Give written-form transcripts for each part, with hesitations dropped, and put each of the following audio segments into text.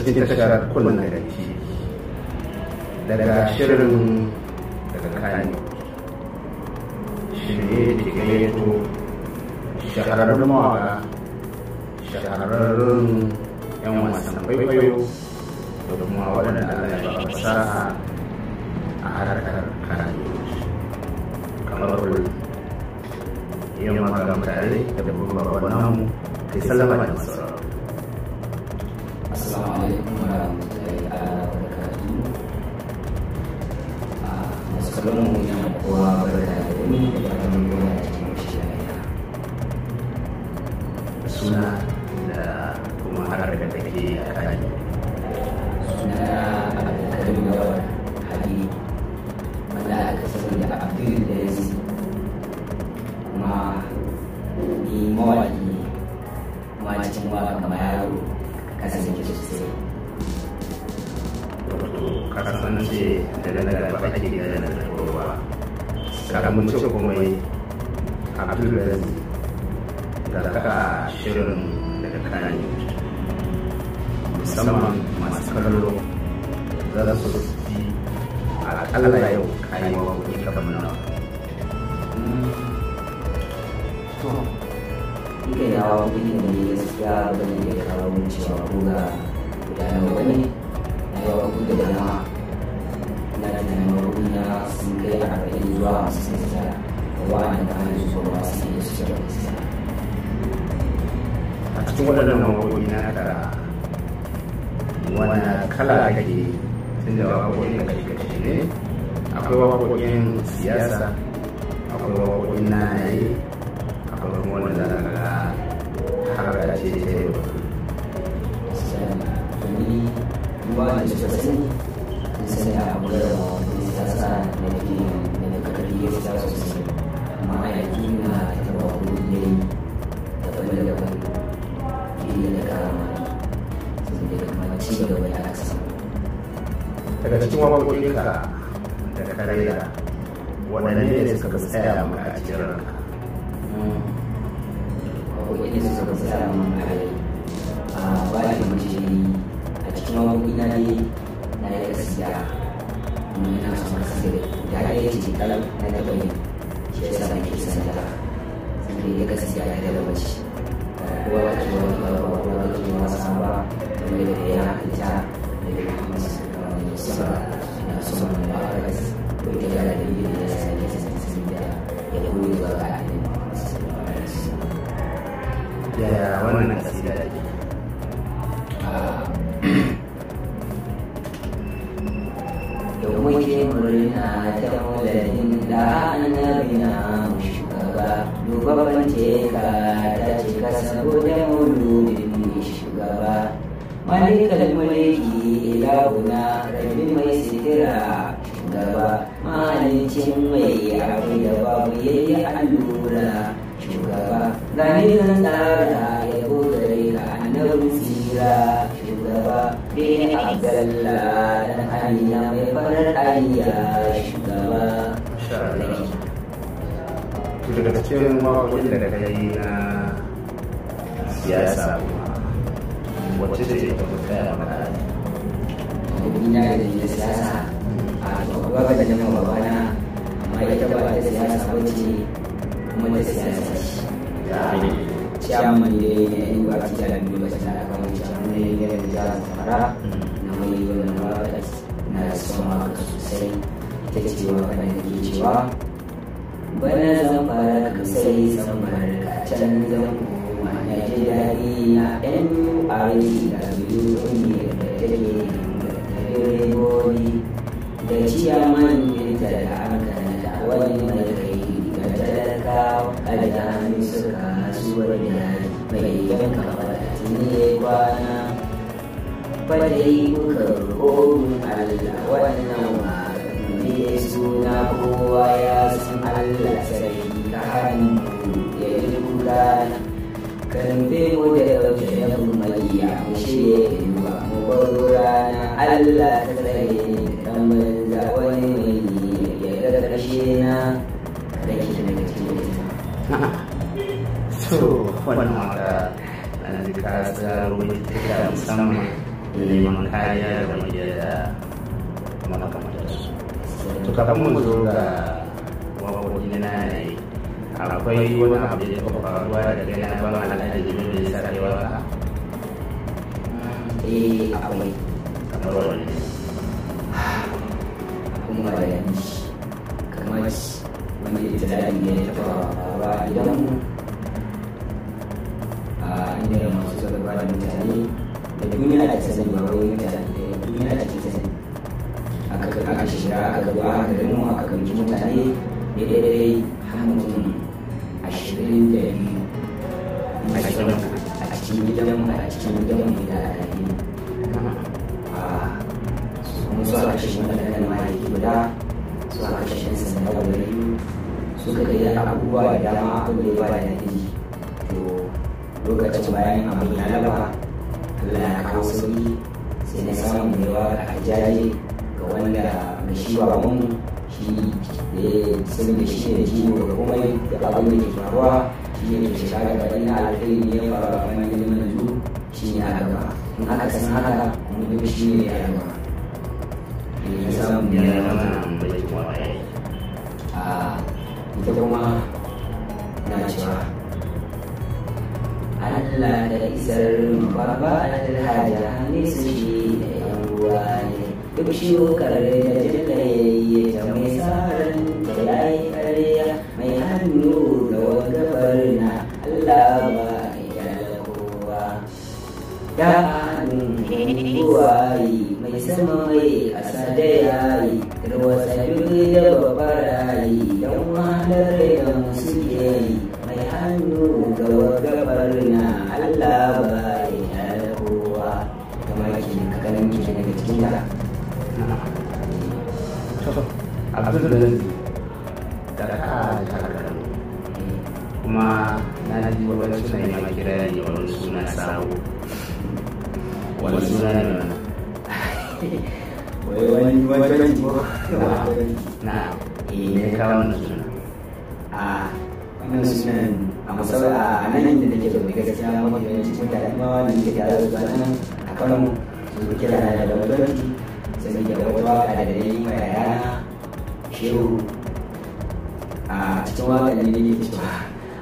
cikin tashar kullum da TV daga shirin daga kayan shirye da gayyato shahararrun mawaka, shahararrun 'yan wasan kwaikwayo da kuma waɗanda Allah ya ba fasaha a harkar kayan kamar kullum yin magana tare da babban namu kai sallama da masarar. Assalamu alaikum warahmatullahi wabarakatuh. Masu kallon mu yana kowa barka da wani da fatan mun gona cikin shi lafiya. Suna da kuma harkar da take a kan Suna Abdulkarim Lawal Habib wanda aka sani da Abdul da Yasi, kuma ni mawaƙi mawacin waka kama yaro kasance sosai. kasance da daga ba ake da na kowa karamin ce kuma yi abdulaziz da daga shirin daga kayan musamman masu kallo za su ji al'ala yau kayan wakoki kamar nawa. To, ika yawa kuɗi da ne gaskiya ba zan iya kawo mun cewa ko ga guda nawa bane na yawa kuɗi da dama. Na da nawa na sun kai 40 zuwa 50 da wa'anda da hannun su ba su yi su da gaskiya. A cikin waɗannan wakoki na da wani kala kake tun da wakokin da kake ne akwai wakokin siyasa, akwai wakokin na yayi, akwai kuma wanda daga harka ce ta yau. Ni ba da su sani sun sani a ɓangaren wani siyasa na ke da karfi ya fita sosai, amma a yanki na taɓa wani yayi daban-daban fiye da kama saboda kuma ci gaba da aka samu. Daga cikin wakokin ka daga karera waɗanne ne suka tsaya maka a cikin ranka? Wakokin su suka tsaya mun a rai ba da mace a cikin wakokin na dai na yi gaskiya kuma yana son kasa da ya ce kalam na taɓa yi shi ya sa nake sanda sun kai gaskiya ya da mace kowa wake wani ba kowa wake wasa ba wanda da ya halitta da ya kuma sama na sama da ma'aikatas ko ita yana da yi da ya sa nake sanda ya koyi zuwa ga ainihin masu Yaya wannan kasida da ke? Yau muke murna ta maulidin da annabi na shugaba, dubabban teka ta cika saboda maulidin shugaba. Malikal mulki ilahuna rabbi mai sitira shugaba, malicin mai abu da babu yayi allura shugaba. Gani zan tsara ya gogare ka annabin tsira shugaba, bin Abdallah dan Amina mai farar aliya shugaba. Daga cikin wakokin da ka yi na siyasa wacce ce ta tsaya maka? Ina da siyasa a gaba da jama'a babana, amma ita ba ta siyasa wacce kuma da siyasa ce. Ciyaman da ya yi ba ta jala biyu ba ta aka mai ciyaman da ya yi da jihar Zamfara na mai wannan waka na son waka sosai. Ita ce waka da ke cewa bana Zamfara kan sai samar ka can zan koma na ji daɗi na ɗan ƙwari da biyu ƙungiyar da take da direbobi da ciyaman ɗinta da aka da wani mai kai ga talakawa a da hannu suka kasuwar yari mai yanka fatin ne kwana fadai kuka roƙon Allah wannan ne suna kowa ya san Allah sai ka hannu ya yi kudana karfe mu da ɗauke da kumaliya mu shirya yiwa mu baro rana Allah ta tsaye da ɗan banza wani mai ya ga ƙarshe na da ke daga cikin So, wannan waka na ka tsaro ita musamman neman kariya da majiya da makamantarsu. To kafin mu zo ga waƙoƙi na yanayi, akwai wani abu da ya taɓa faruwa da kai na ban alhaji da ya sa kai waka? Akwai. Kamar wani ne? Kuma da yanci kamar wani itilali ne ya taɓa faruwa a gidanmu, inda ya masu zarba da mutane da duniya ake sani ba wai mutane da duniya ake sani. Aka shiga aka zuwa aka gano aka gamci mutane daidai har mutum 22 a cikin gidanmu da aka yi. Kuma su aka kashe mutanen mahaifi guda, su aka kashe yan sanda guda biyu, suka kai abubuwa da dama abin da ya ba da yaƙi. To lokacin bayan abin ya laba, Allah ya kawo sauki, sai na samu mai waka a jaje ga wanda ga shi babanmu shi da ya sani da shi da jiwo ga kuma da abin da ke faruwa shi ne ke shiga ga ɗan alkhairi ne ya faru a kan ilimin yanzu shi ne a gaba. In aka san haka kuma duk shi ne ya gaba. Ya samu Ya ya zama bai kuma ɗaya. ita kuma na cewa Allah da isar baba alhaja hannun shi da yan uwa ne duk shukar da jillaye ta mai tsarin da ya yi ƙarya mai hannu da wagabar na Allah ba ya da kowa ya hannun buwayi mai sama mai ƙasa da yayi tarwasa duk da babarayi don wahalar da musu ke yi mai hannu ga wagabar na Allah ba ya da kowa kamar ki kakanin ki daga cikin ta. Abdul da ka karkar kuma na ji wani suna yi makira ne wani suna sabo, wani suna ne wani na ne kawo wannan suna wannan sunan a masar a nan da nake zaune gaskiya mafi yawanci mutane ma wanda nake tare da nan a Kano su kira na da wadanci sai da wata waka da dai mai yana shehu a cikin waka ne ne cewa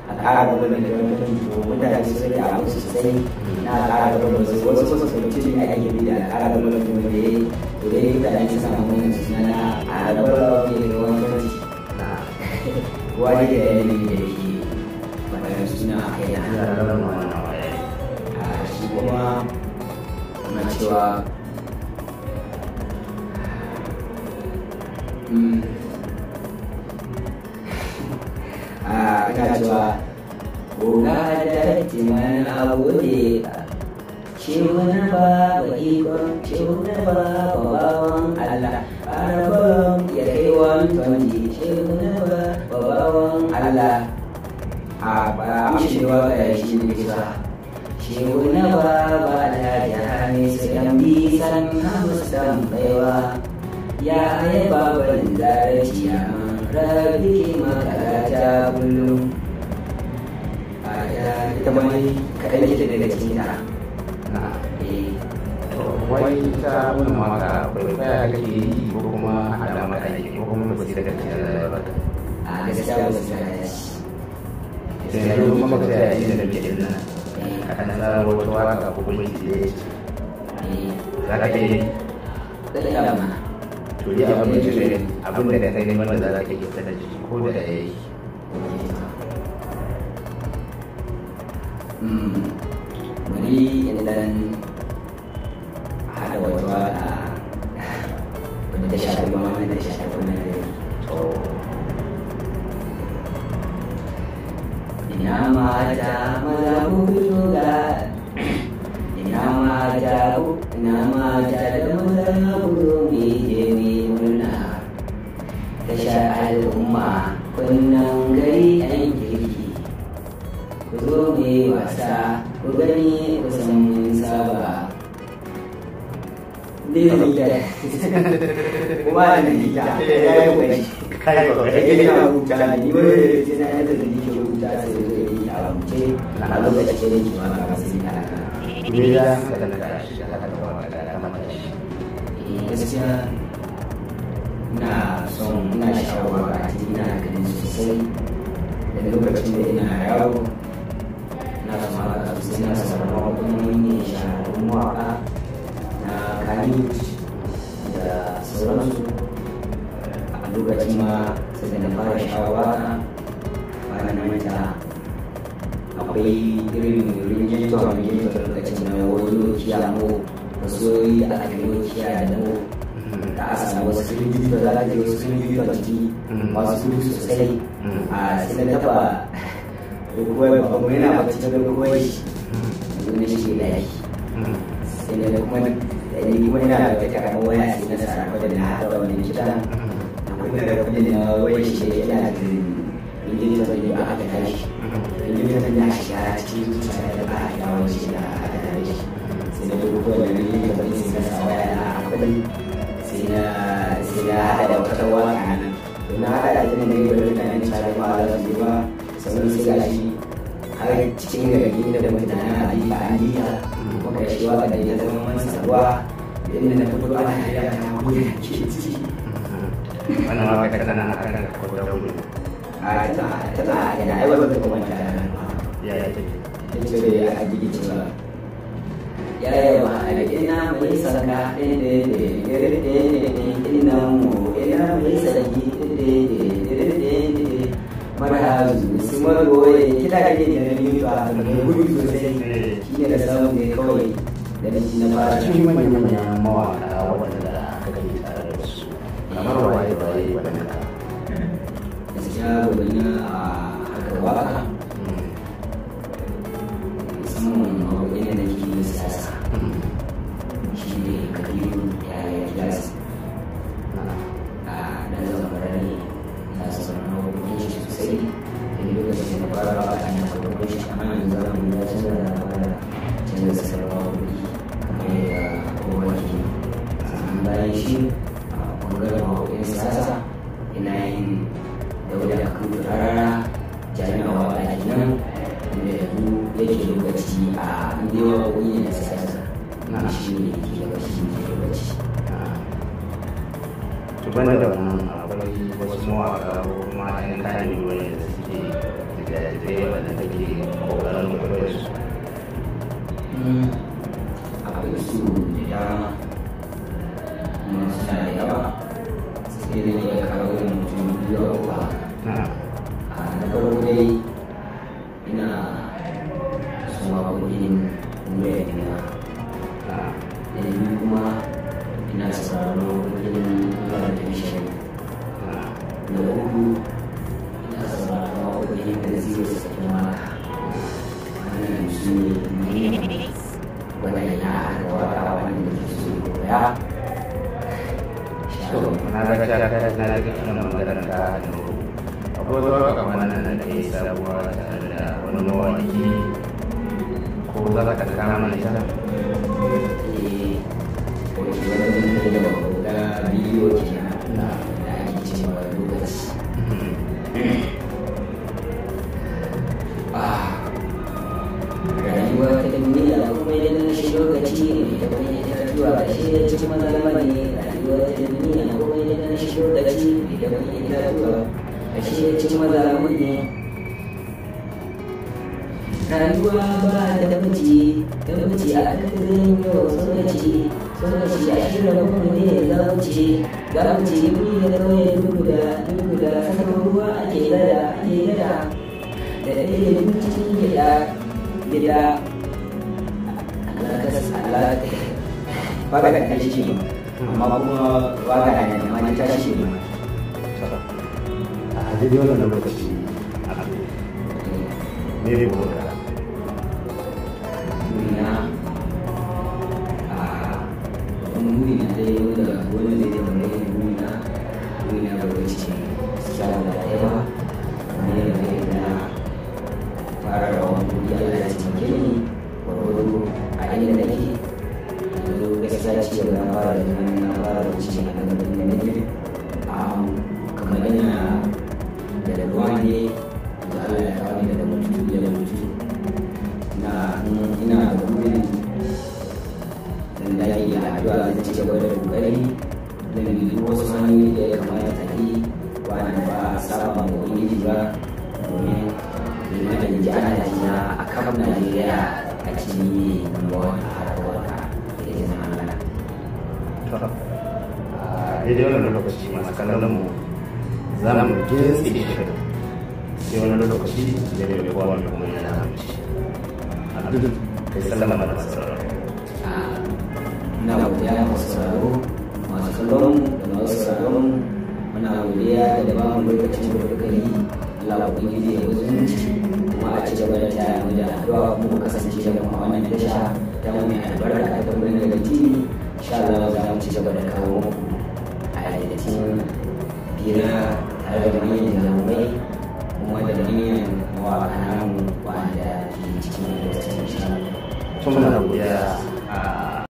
a ƙara da wannan da wannan to mutane su sai a wasu sosai na ƙara da wannan wasu sosai ce ne ake bi da ƙara da wannan da dai to dai mutane su samu wannan suna a da wannan da wannan wani da yanayi da yake faɗar suna a kai na shi kuma na cewa ina cewa koga da timan abu ne shi wani ba wa ikon shi wani ba wa bawan Allah ƙarfin ya kai 120 shi wani ba wa bawan Allah a ba amshi wa ga shi ne kisa shi wani ba da jihani sai an bi san hamsan baiwa ya yi baban zarafi a rabi makarata kullum ita mai kaɗan yake daga cikin ta. Wai ta wani maka kwaikwaya kake yi ko kuma hada maka aiki ko kuma ba su daga cikin da ba a gaskiya ba su daga shi sai yanzu kuma ka sai yi da ke nan a kan tsara wata waka ko kuma yi da za ka ke yi da dama to yi abin da kai neman da za ka yi ta da jiki ko da ya yi wani idan hada wata waka wanda ta shafi ma wanda ta shafi wani ina mata maza hutu ga ina mata da maza hutu mai jemi murna tashar al'umma kunnan gari yan kirki ku zo mai wasa ku gani ku san mun saba kuma da nita ya yi kwari ya rubuta ni wani sai na yadda da nike rubuta sai da yi a rubuce a lokacin da nike ma ba sai ta me ya ka da shi da ka da gaskiya ina sha'awar a cikin ina ganin sosai da lokacin da ina yaro na zama haka sosai na sauraron waƙoƙin ne shahararrun mawaƙa na Kannywood da sauransu. A lokacin ma sai da na fara sha'awa ba na manta akwai irin rinjinton lokacin na wani kiyamo wasu yi da aka yi kiya da mu da aka samu wasu rinjinton da za ka yi wasu rinjinton ciki masu sosai a sai na taba rukuwai ba mu yana bacci da rukuwai yanzu na shi da yaki sai na kuma yana da wata karamar waya sai na sarrafa da na haɗa wani kitan da kuma da kudin na wani shi da yana da rinjinton da ba aka tashi rinjinton da shiga cikin zuciya da ba a yawon shi da aka tashi sai na rukuwai da rinjinton da sai na sa waya na akwai sai na haɗa wata waka nan na haɗa ta ne da mutanen tare ma da su ba sannan sai ga shi har cikin gari da mutanen alika alika kuma shi waka da ya zama man sabuwa inda na fito ana haya na wuya ke ciki wannan waka tana akan kodar wuri a tana yana aiwatar da kuma ta ya take ce da a gidi cewa ya yawa ina mai saka ina mu ina mai saki marhazu su magoye kida kake da na biyu ba da gudu sosai shi ne da samun ne kawai da na fara cikin manyan mawaƙa waɗanda aka yi tare da su kamar waye waɗanda ka gaskiya gobe a haka waka musamman mawaƙi ne da ke yin siyasa shi ne kabiru ya yi gilasi a ɗan zamanin na sauran mawaƙi shi sosai da lokacin da fara ba a yana kwakwakwai shi amma yanzu zamanin ya canza da fara canza sauran mawaƙi kamar yadda kowace bayan shi a ɓangaren mawaƙin siyasa ina yin dauda a kan rarara jami'a wa a nan inda yanzu yake lokaci a indewa waƙoƙi na siyasa na shi ne ke lokaci tuban da wannan akwai wasu mawaƙa ko kuma yan kayan wani da suke da wadda take ƙoƙarin kwaikwayo su akwai su da dama kuma suna da yawa sai da ya kawo yin mutum biyu a uwa na farko dai ina son waƙoƙin murya ina da biyu kuma ina sauraron waƙoƙin mara da mishirin da uku ina sauraron waƙoƙin da zai sakin waka wannan su ne wanda ya haɗa waka wanda ke so koya na ga wannan magana ta hannu akwai waka wannan da ke sabuwa tare da wani mawaƙi ko za ka kama mana ita da bidiyo kenan da ake cewa lokaci rayuwa ta duniya kuma idan na shi lokaci ne da wani ya zuwa ƙarshe ya ci mazalama ne rayuwa ta duniya kuma idan na shi lokaci ne da wani ya zuwa ƙarshe ya ci mazalama ne rayuwa ba da miji a kan yau sokaci a shirin kuma ne za mu ce wuri da kawai duku da kasar ruwa ake gada da ɗaya cikin gida ba ka kan shi amma kuma ba ka da ne amma ta shi ne a daidai wannan lokaci ne ne ko ka muni na dai wanda wani zai da wani muni na lokaci ce samun da yawa kamar yadda na fara rawan muni Allah ya taimake ni gwargwado a inda nake yanzu gaskiya ci gaba na fara da wuce a gaban da nake kamar ina da dalwa ne da Allah ya kawo ni da mutu ina da burin da ya yi addu'a zai ci gaba da kokari kallon mu za mu gintse shirin sai wani lokaci da mai kowa mai kuma yana mace abdul kai sallama da masu sauraro. Muna godiya masu sauraro, masu kallon da masu sauraron muna godiya da ba mu lokacin da kuka yi. Allah ubangiji ya zumunci kuma a ci gaba da taya mu da addu'a kuma kasance da kuma wannan tasha ta mai albarka ta gurin da TV. Insha Allah za mu ci gaba da kawo muku ayyukan bira tare da manyan jami'ai kuma da manyan mawaƙa namu wanda ke cikin da insha Allah. Muna godiya.